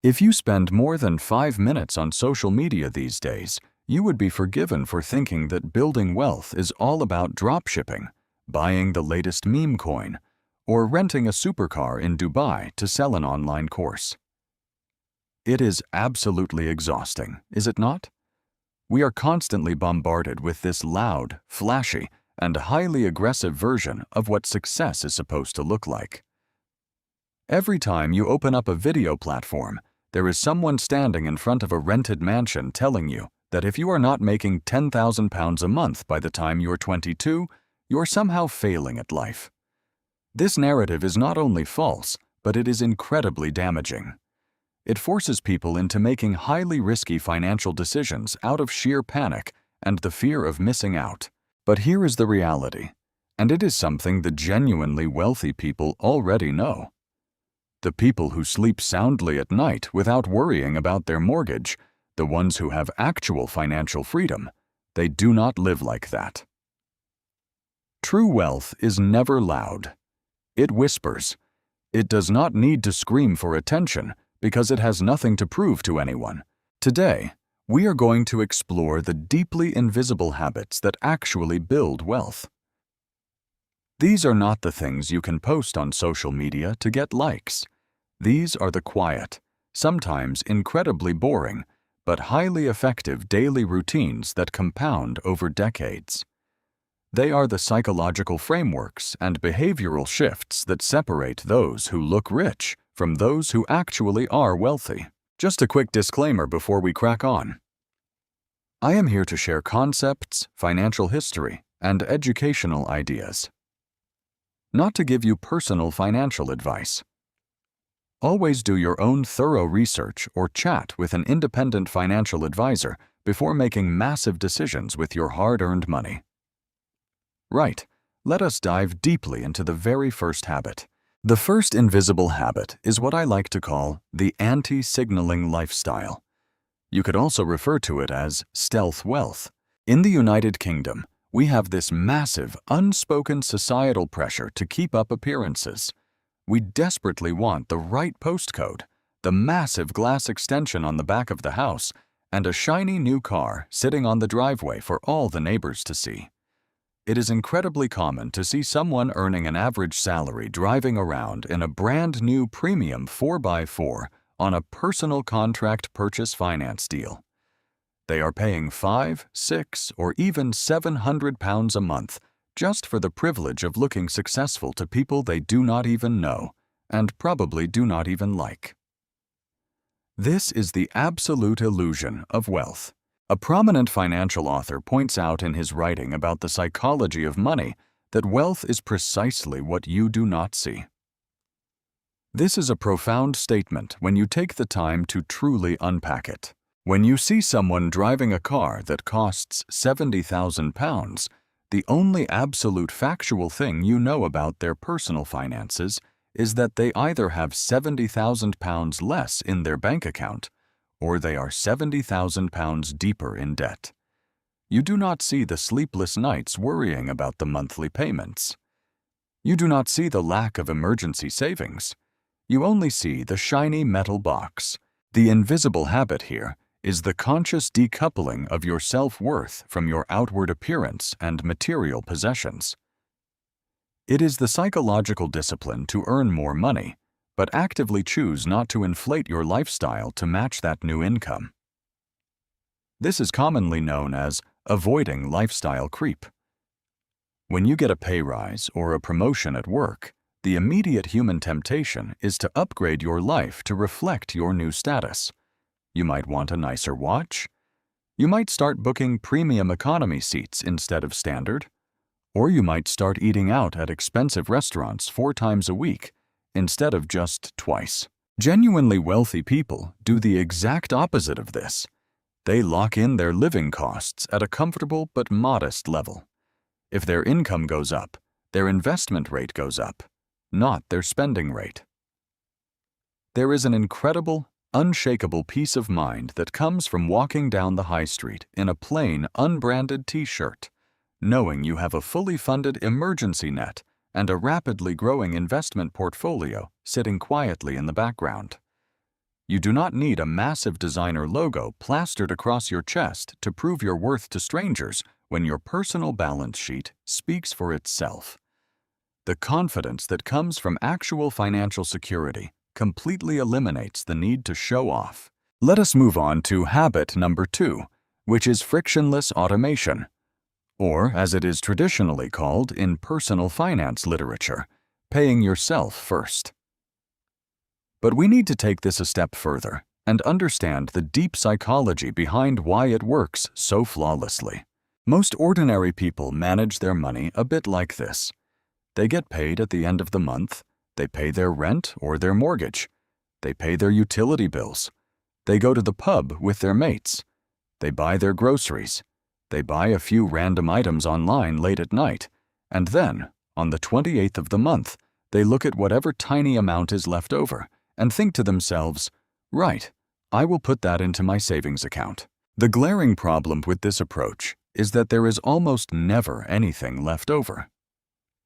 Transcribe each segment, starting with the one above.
If you spend more than 5 minutes on social media these days, you would be forgiven for thinking that building wealth is all about dropshipping, buying the latest meme coin, or renting a supercar in Dubai to sell an online course. It is absolutely exhausting, is it not? We are constantly bombarded with this loud, flashy, and highly aggressive version of what success is supposed to look like. Every time you open up a video platform, there is someone standing in front of a rented mansion telling you that if you are not making £10,000 a month by the time you're 22, you're somehow failing at life. This narrative is not only false, but it is incredibly damaging. It forces people into making highly risky financial decisions out of sheer panic and the fear of missing out. But here is the reality, and it is something the genuinely wealthy people already know. The people who sleep soundly at night without worrying about their mortgage, the ones who have actual financial freedom, they do not live like that. True wealth is never loud. It whispers. It does not need to scream for attention because it has nothing to prove to anyone. Today, we are going to explore the deeply invisible habits that actually build wealth. These are not the things you can post on social media to get likes. These are the quiet, sometimes incredibly boring, but highly effective daily routines that compound over decades. They are the psychological frameworks and behavioral shifts that separate those who look rich from those who actually are wealthy. Just a quick disclaimer before we crack on. I am here to share concepts, financial history, and educational ideas, not to give you personal financial advice. Always do your own thorough research or chat with an independent financial advisor before making massive decisions with your hard-earned money. Right, let us dive deeply into the very first habit. The first invisible habit is what I like to call the anti-signaling lifestyle. You could also refer to it as stealth wealth. In the United Kingdom, we have this massive, unspoken societal pressure to keep up appearances. We desperately want the right postcode, the massive glass extension on the back of the house, and a shiny new car sitting on the driveway for all the neighbors to see. It is incredibly common to see someone earning an average salary driving around in a brand new premium 4x4 on a personal contract purchase finance deal. They are paying £500, £600, or even £700 a month just for the privilege of looking successful to people they do not even know and probably do not even like. This is the absolute illusion of wealth. A prominent financial author points out in his writing about the psychology of money that wealth is precisely what you do not see. This is a profound statement when you take the time to truly unpack it. When you see someone driving a car that costs £70,000, the only absolute factual thing you know about their personal finances is that they either have £70,000 less in their bank account or they are £70,000 deeper in debt. You do not see the sleepless nights worrying about the monthly payments. You do not see the lack of emergency savings. You only see the shiny metal box. The invisible habit here is the conscious decoupling of your self-worth from your outward appearance and material possessions. It is the psychological discipline to earn more money, but actively choose not to inflate your lifestyle to match that new income. This is commonly known as avoiding lifestyle creep. When you get a pay rise or a promotion at work, the immediate human temptation is to upgrade your life to reflect your new status. You might want a nicer watch. You might start booking premium economy seats instead of standard. Or you might start eating out at expensive restaurants 4 times a week instead of just twice. Genuinely wealthy people do the exact opposite of this. They lock in their living costs at a comfortable but modest level. If their income goes up, their investment rate goes up, not their spending rate. There is an incredible, unshakable peace of mind that comes from walking down the high street in a plain, unbranded t-shirt, knowing you have a fully funded emergency net and a rapidly growing investment portfolio sitting quietly in the background. You do not need a massive designer logo plastered across your chest to prove your worth to strangers when your personal balance sheet speaks for itself. The confidence that comes from actual financial security completely eliminates the need to show off. Let us move on to habit number 2, which is frictionless automation, or as it is traditionally called in personal finance literature, paying yourself first. But we need to take this a step further and understand the deep psychology behind why it works so flawlessly. Most ordinary people manage their money a bit like this. They get paid at the end of the month, they pay their rent or their mortgage, they pay their utility bills, they go to the pub with their mates, they buy their groceries, they buy a few random items online late at night, and then, on the 28th of the month, they look at whatever tiny amount is left over and think to themselves, right, I will put that into my savings account. The glaring problem with this approach is that there is almost never anything left over.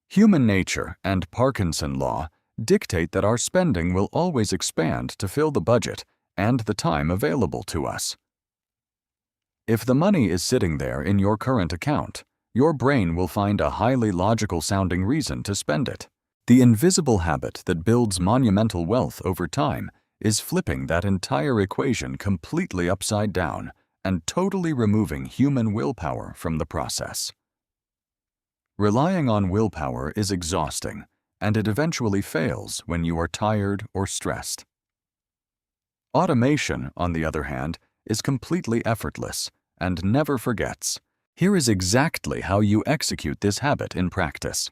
Human nature and Parkinson law dictate that our spending will always expand to fill the budget and the time available to us. If the money is sitting there in your current account, your brain will find a highly logical-sounding reason to spend it. The invisible habit that builds monumental wealth over time is flipping that entire equation completely upside down and totally removing human willpower from the process. Relying on willpower is exhausting, and it eventually fails when you are tired or stressed. Automation, on the other hand, is completely effortless and never forgets. Here is exactly how you execute this habit in practice.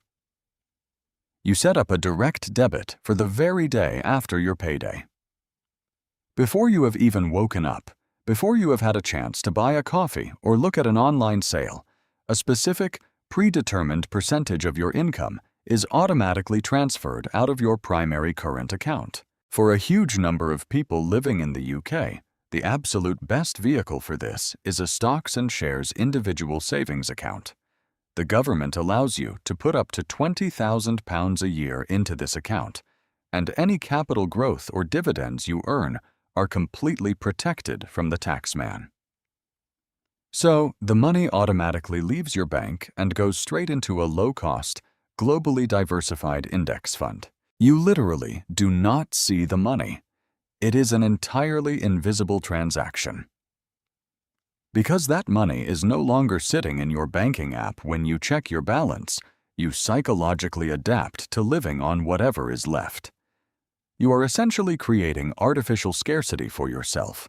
You set up a direct debit for the very day after your payday. Before you have even woken up, before you have had a chance to buy a coffee or look at an online sale, a specific, predetermined percentage of your income is automatically transferred out of your primary current account. For a huge number of people living in the UK, the absolute best vehicle for this is a stocks and shares individual savings account. The government allows you to put up to £20,000 a year into this account, and any capital growth or dividends you earn are completely protected from the taxman. So, the money automatically leaves your bank and goes straight into a low-cost, globally diversified index fund. You literally do not see the money. It is an entirely invisible transaction. Because that money is no longer sitting in your banking app when you check your balance, you psychologically adapt to living on whatever is left. You are essentially creating artificial scarcity for yourself.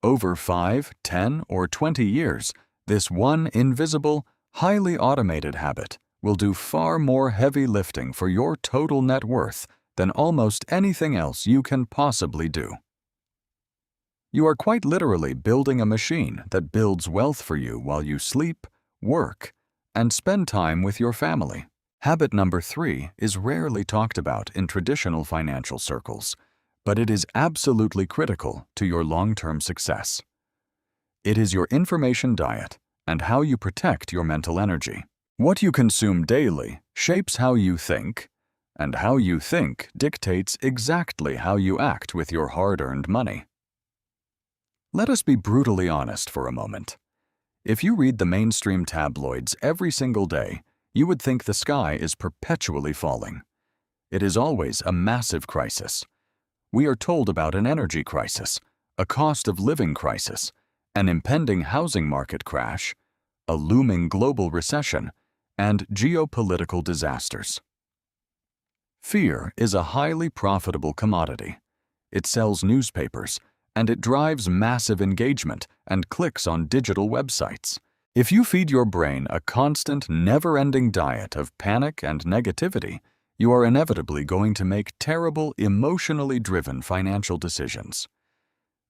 Over 5, 10, or 20 years, this one invisible, highly automated habit will do far more heavy lifting for your total net worth than almost anything else you can possibly do. You are quite literally building a machine that builds wealth for you while you sleep, work, and spend time with your family. Habit number 3 is rarely talked about in traditional financial circles, but it is absolutely critical to your long-term success. It is your information diet and how you protect your mental energy. What you consume daily shapes how you think, and how you think dictates exactly how you act with your hard-earned money. Let us be brutally honest for a moment. If you read the mainstream tabloids every single day, you would think the sky is perpetually falling. It is always a massive crisis. We are told about an energy crisis, a cost of living crisis, an impending housing market crash, a looming global recession, and geopolitical disasters. Fear is a highly profitable commodity. It sells newspapers, and it drives massive engagement and clicks on digital websites. If you feed your brain a constant, never-ending diet of panic and negativity, you are inevitably going to make terrible, emotionally driven financial decisions.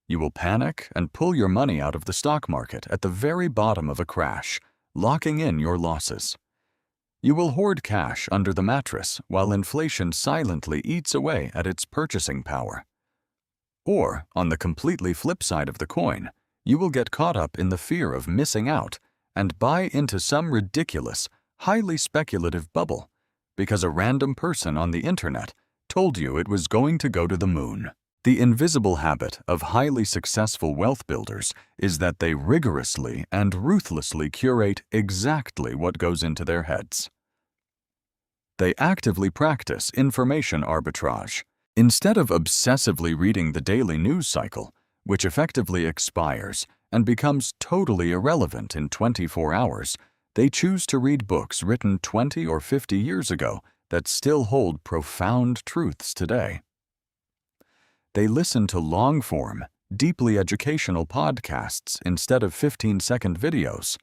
You will panic and pull your money out of the stock market at the very bottom of a crash, locking in your losses. You will hoard cash under the mattress while inflation silently eats away at its purchasing power. Or, on the completely flip side of the coin, you will get caught up in the fear of missing out and buy into some ridiculous, highly speculative bubble because a random person on the internet told you it was going to go to the moon. The invisible habit of highly successful wealth builders is that they rigorously and ruthlessly curate exactly what goes into their heads. They actively practice information arbitrage. Instead of obsessively reading the daily news cycle, which effectively expires and becomes totally irrelevant in 24 hours, they choose to read books written 20 or 50 years ago that still hold profound truths today. They listen to long-form, deeply educational podcasts instead of 15-second videos.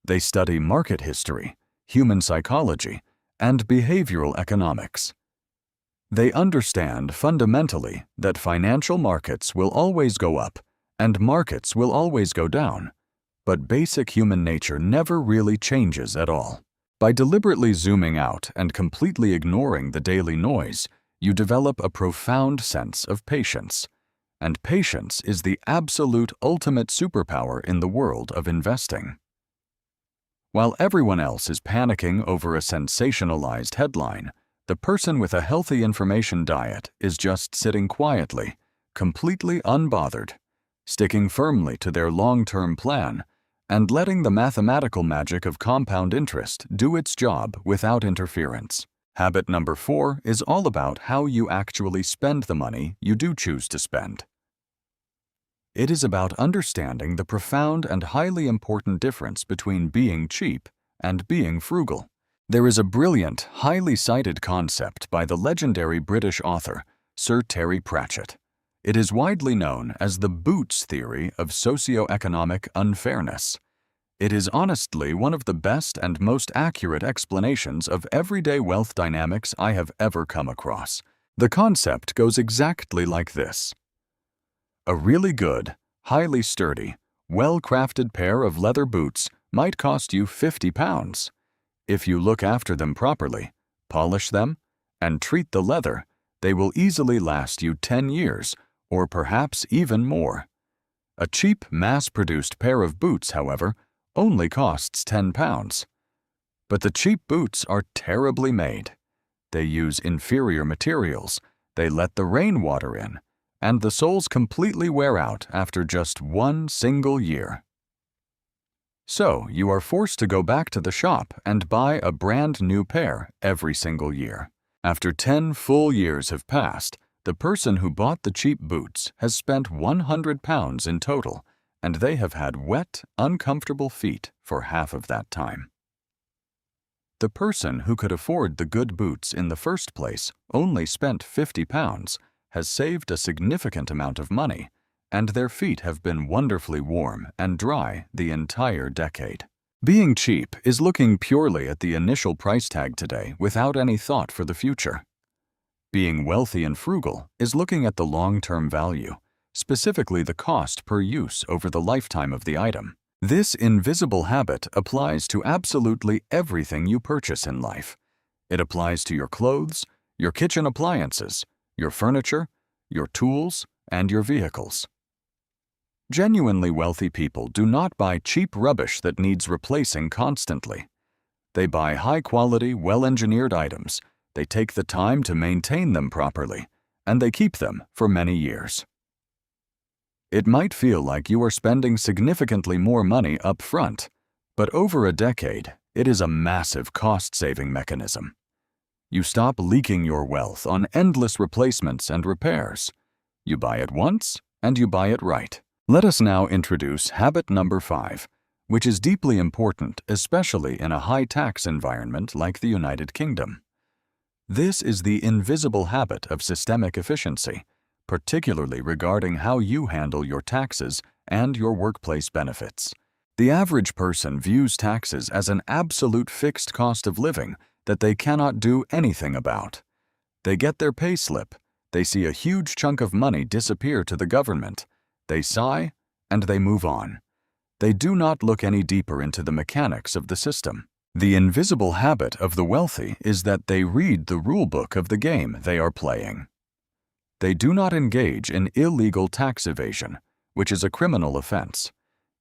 They study market history, human psychology, and behavioral economics. They understand fundamentally that financial markets will always go up and markets will always go down, but basic human nature never really changes at all. By deliberately zooming out and completely ignoring the daily noise, you develop a profound sense of patience. And patience is the absolute ultimate superpower in the world of investing. While everyone else is panicking over a sensationalized headline, the person with a healthy information diet is just sitting quietly, completely unbothered, sticking firmly to their long-term plan, and letting the mathematical magic of compound interest do its job without interference. Habit number 4 is all about how you actually spend the money you do choose to spend. It is about understanding the profound and highly important difference between being cheap and being frugal. There is a brilliant, highly cited concept by the legendary British author, Sir Terry Pratchett. It is widely known as the Boots theory of socioeconomic unfairness. It is honestly one of the best and most accurate explanations of everyday wealth dynamics I have ever come across. The concept goes exactly like this. A really good, highly sturdy, well-crafted pair of leather boots might cost you £50. If you look after them properly, polish them, and treat the leather, they will easily last you 10 years, or perhaps even more. A cheap, mass-produced pair of boots, however, only costs £10. But the cheap boots are terribly made. They use inferior materials, they let the rainwater in, and the soles completely wear out after just one single year. So you are forced to go back to the shop and buy a brand new pair every single year. After 10 full years have passed, the person who bought the cheap boots has spent £100 in total, and they have had wet, uncomfortable feet for half of that time. The person who could afford the good boots in the first place only spent £50, has saved a significant amount of money, and their feet have been wonderfully warm and dry the entire decade. Being cheap is looking purely at the initial price tag today without any thought for the future. Being wealthy and frugal is looking at the long-term value, specifically the cost per use over the lifetime of the item. This invisible habit applies to absolutely everything you purchase in life. It applies to your clothes, your kitchen appliances, your furniture, your tools, and your vehicles. Genuinely wealthy people do not buy cheap rubbish that needs replacing constantly. They buy high-quality, well-engineered items, they take the time to maintain them properly, and they keep them for many years. It might feel like you are spending significantly more money up front, but over a decade, it is a massive cost-saving mechanism. You stop leaking your wealth on endless replacements and repairs. You buy it once, and you buy it right. Let us now introduce habit number 5, which is deeply important, especially in a high-tax environment like the United Kingdom. This is the invisible habit of systemic efficiency, particularly regarding how you handle your taxes and your workplace benefits. The average person views taxes as an absolute fixed cost of living that they cannot do anything about. They get their pay slip, they see a huge chunk of money disappear to the government, they sigh, and they move on. They do not look any deeper into the mechanics of the system. The invisible habit of the wealthy is that they read the rulebook of the game they are playing. They do not engage in illegal tax evasion, which is a criminal offense.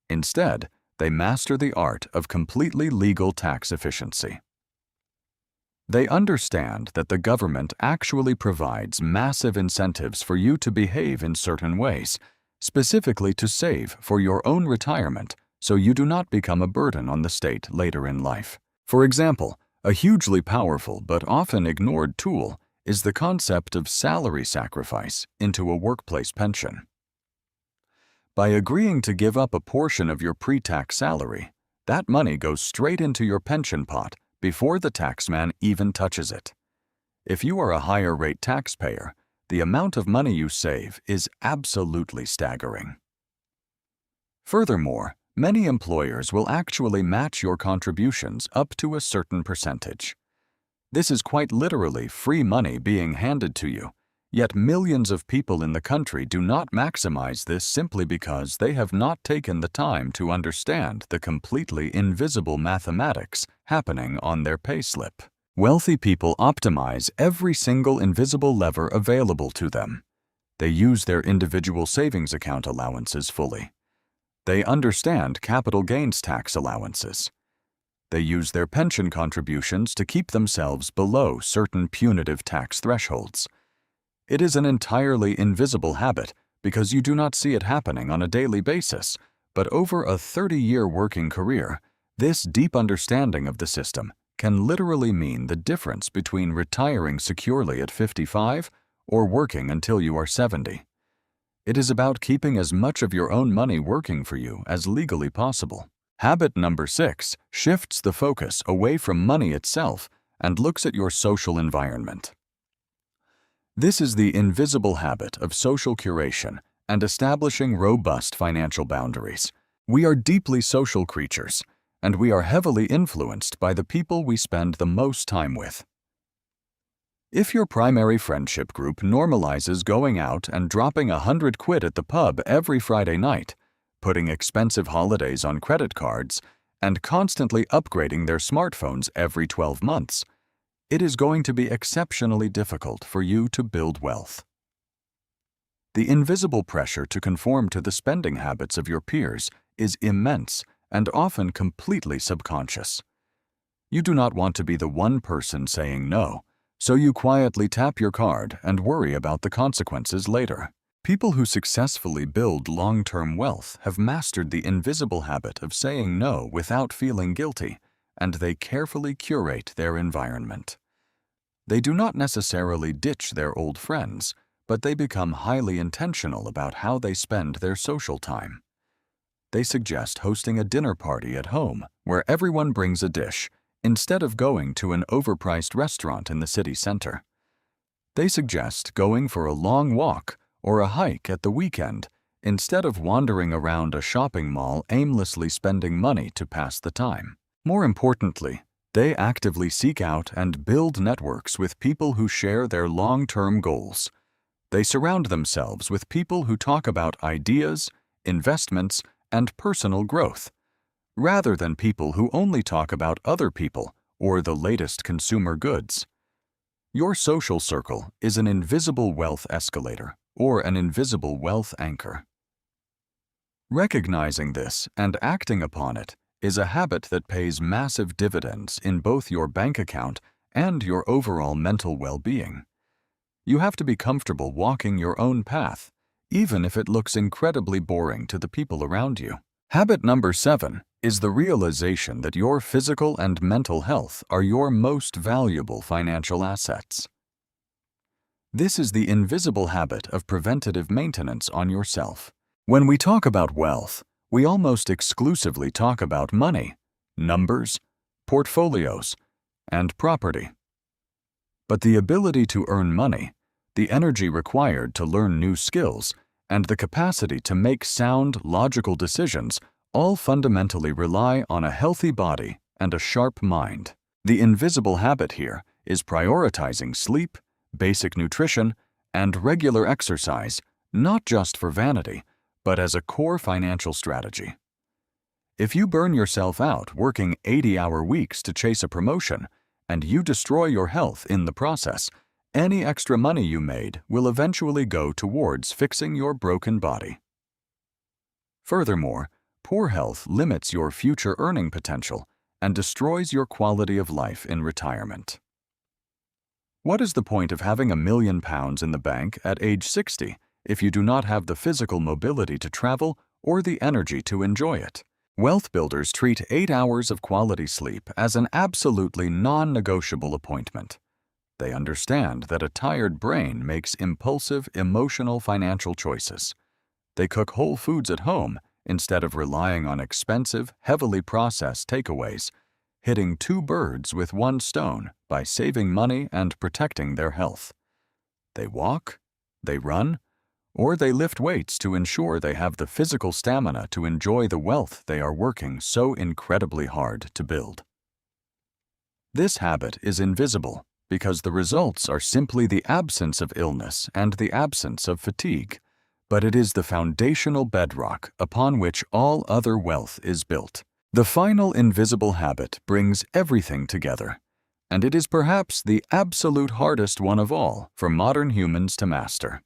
Instead, they master the art of completely legal tax efficiency. They understand that the government actually provides massive incentives for you to behave in certain ways, specifically to save for your own retirement so you do not become a burden on the state later in life. For example, a hugely powerful but often ignored tool is the concept of salary sacrifice into a workplace pension. By agreeing to give up a portion of your pre-tax salary, that money goes straight into your pension pot before the taxman even touches it. If you are a higher rate taxpayer, the amount of money you save is absolutely staggering. Furthermore, many employers will actually match your contributions up to a certain percentage. This is quite literally free money being handed to you, yet millions of people in the country do not maximize this simply because they have not taken the time to understand the completely invisible mathematics happening on their payslip. Wealthy people optimize every single invisible lever available to them. They use their individual savings account allowances fully. They understand capital gains tax allowances. They use their pension contributions to keep themselves below certain punitive tax thresholds. It is an entirely invisible habit because you do not see it happening on a daily basis, but over a 30-year working career, this deep understanding of the system can literally mean the difference between retiring securely at 55 or working until you are 70. It is about keeping as much of your own money working for you as legally possible. Habit number 6 shifts the focus away from money itself and looks at your social environment. This is the invisible habit of social curation and establishing robust financial boundaries. We are deeply social creatures, and we are heavily influenced by the people we spend the most time with. If your primary friendship group normalizes going out and dropping £100 at the pub every Friday night, putting expensive holidays on credit cards, and constantly upgrading their smartphones every 12 months, it is going to be exceptionally difficult for you to build wealth. The invisible pressure to conform to the spending habits of your peers is immense and often completely subconscious. You do not want to be the one person saying no, so you quietly tap your card and worry about the consequences later. People who successfully build long-term wealth have mastered the invisible habit of saying no without feeling guilty, and they carefully curate their environment. They do not necessarily ditch their old friends, but they become highly intentional about how they spend their social time. They suggest hosting a dinner party at home where everyone brings a dish, instead of going to an overpriced restaurant in the city center. They suggest going for a long walk or a hike at the weekend, instead of wandering around a shopping mall aimlessly spending money to pass the time. More importantly, they actively seek out and build networks with people who share their long-term goals. They surround themselves with people who talk about ideas, investments, and personal growth, rather than people who only talk about other people or the latest consumer goods. Your social circle is an invisible wealth escalator or an invisible wealth anchor. Recognizing this and acting upon it is a habit that pays massive dividends in both your bank account and your overall mental well-being. You have to be comfortable walking your own path, even if it looks incredibly boring to the people around you. Habit number 7 is the realization that your physical and mental health are your most valuable financial assets. This is the invisible habit of preventative maintenance on yourself. When we talk about wealth, we almost exclusively talk about money, numbers, portfolios, and property. But the ability to earn money, the energy required to learn new skills, and the capacity to make sound, logical decisions all fundamentally rely on a healthy body and a sharp mind. The invisible habit here is prioritizing sleep, basic nutrition, and regular exercise, not just for vanity, but as a core financial strategy. If you burn yourself out working 80-hour weeks to chase a promotion, and you destroy your health in the process, any extra money you made will eventually go towards fixing your broken body. Furthermore, poor health limits your future earning potential and destroys your quality of life in retirement. What is the point of having £1 million in the bank at age 60 if you do not have the physical mobility to travel or the energy to enjoy it? Wealth builders treat 8 hours of quality sleep as an absolutely non-negotiable appointment. They understand that a tired brain makes impulsive, emotional financial choices. They cook whole foods at home instead of relying on expensive, heavily processed takeaways, hitting 2 birds with 1 stone by saving money and protecting their health. They walk, they run, or they lift weights to ensure they have the physical stamina to enjoy the wealth they are working so incredibly hard to build. This habit is invisible because the results are simply the absence of illness and the absence of fatigue, but it is the foundational bedrock upon which all other wealth is built. The final invisible habit brings everything together, and it is perhaps the absolute hardest one of all for modern humans to master.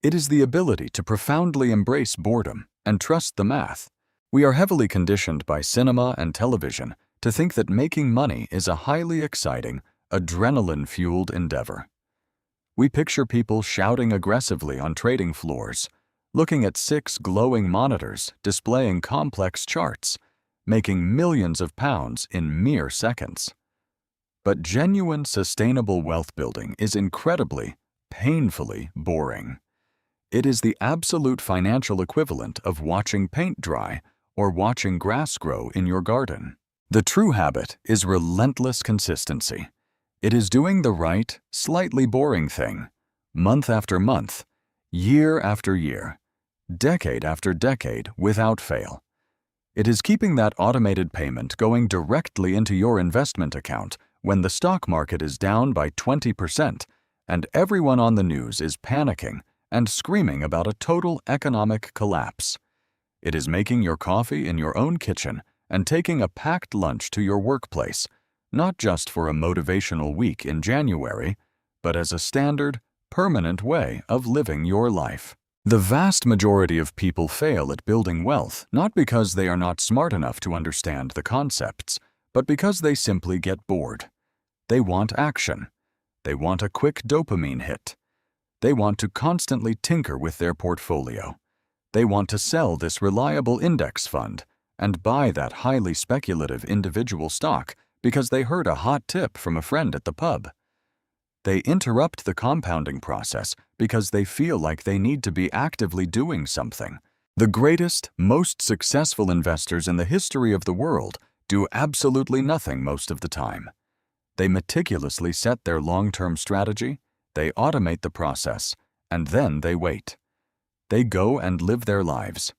It is the ability to profoundly embrace boredom and trust the math. We are heavily conditioned by cinema and television to think that making money is a highly exciting, adrenaline-fueled endeavor. We picture people shouting aggressively on trading floors, looking at 6 glowing monitors displaying complex charts, making millions of pounds in mere seconds. But genuine sustainable wealth building is incredibly, painfully boring. It is the absolute financial equivalent of watching paint dry or watching grass grow in your garden. The true habit is relentless consistency. It is doing the right, slightly boring thing, month after month, year after year, decade after decade without fail. It is keeping that automated payment going directly into your investment account when the stock market is down by 20% and everyone on the news is panicking and screaming about a total economic collapse. It is making your coffee in your own kitchen and taking a packed lunch to your workplace, not just for a motivational week in January, but as a standard, permanent way of living your life. The vast majority of people fail at building wealth not because they are not smart enough to understand the concepts, but because they simply get bored. They want action. They want a quick dopamine hit. They want to constantly tinker with their portfolio. They want to sell this reliable index fund and buy that highly speculative individual stock because they heard a hot tip from a friend at the pub. They interrupt the compounding process because they feel like they need to be actively doing something. The greatest, most successful investors in the history of the world do absolutely nothing most of the time. They meticulously set their long-term strategy, they automate the process, and then they wait. They go and live their lives.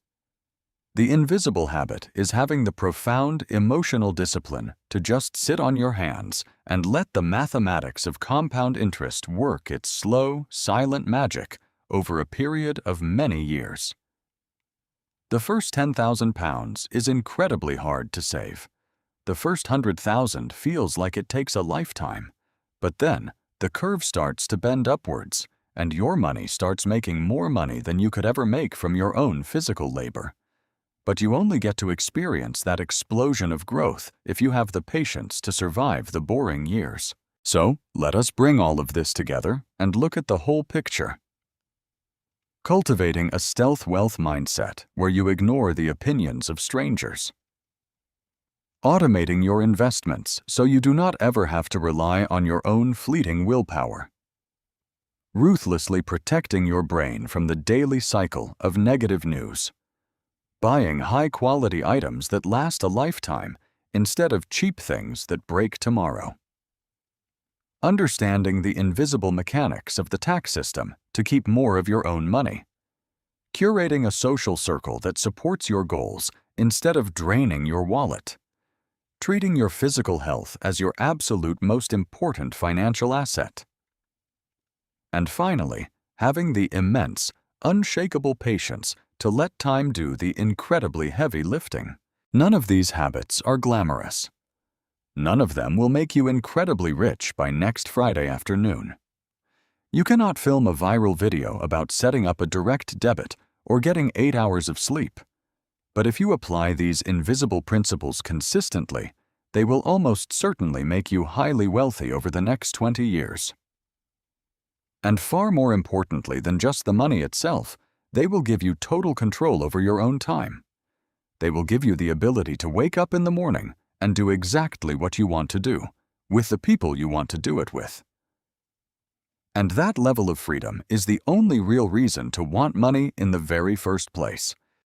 The invisible habit is having the profound emotional discipline to just sit on your hands and let the mathematics of compound interest work its slow, silent magic over a period of many years. The first £10,000 is incredibly hard to save. The first 100,000 feels like it takes a lifetime, but then the curve starts to bend upwards, and your money starts making more money than you could ever make from your own physical labor. But you only get to experience that explosion of growth if you have the patience to survive the boring years. So, let us bring all of this together and look at the whole picture. Cultivating a stealth wealth mindset where you ignore the opinions of strangers. Automating your investments so you do not ever have to rely on your own fleeting willpower. Ruthlessly protecting your brain from the daily cycle of negative news. Buying high-quality items that last a lifetime instead of cheap things that break tomorrow. Understanding the invisible mechanics of the tax system to keep more of your own money. Curating a social circle that supports your goals instead of draining your wallet. Treating your physical health as your absolute most important financial asset. And finally, having the immense, unshakable patience to let time do the incredibly heavy lifting. None of these habits are glamorous. None of them will make you incredibly rich by next Friday afternoon. You cannot film a viral video about setting up a direct debit or getting 8 hours of sleep. But if you apply these invisible principles consistently, They will almost certainly make you highly wealthy over the next 20 years. And far more importantly than just the money itself, they will give you total control over your own time. They will give you the ability to wake up in the morning and do exactly what you want to do, with the people you want to do it with. And that level of freedom is the only real reason to want money in the very first place.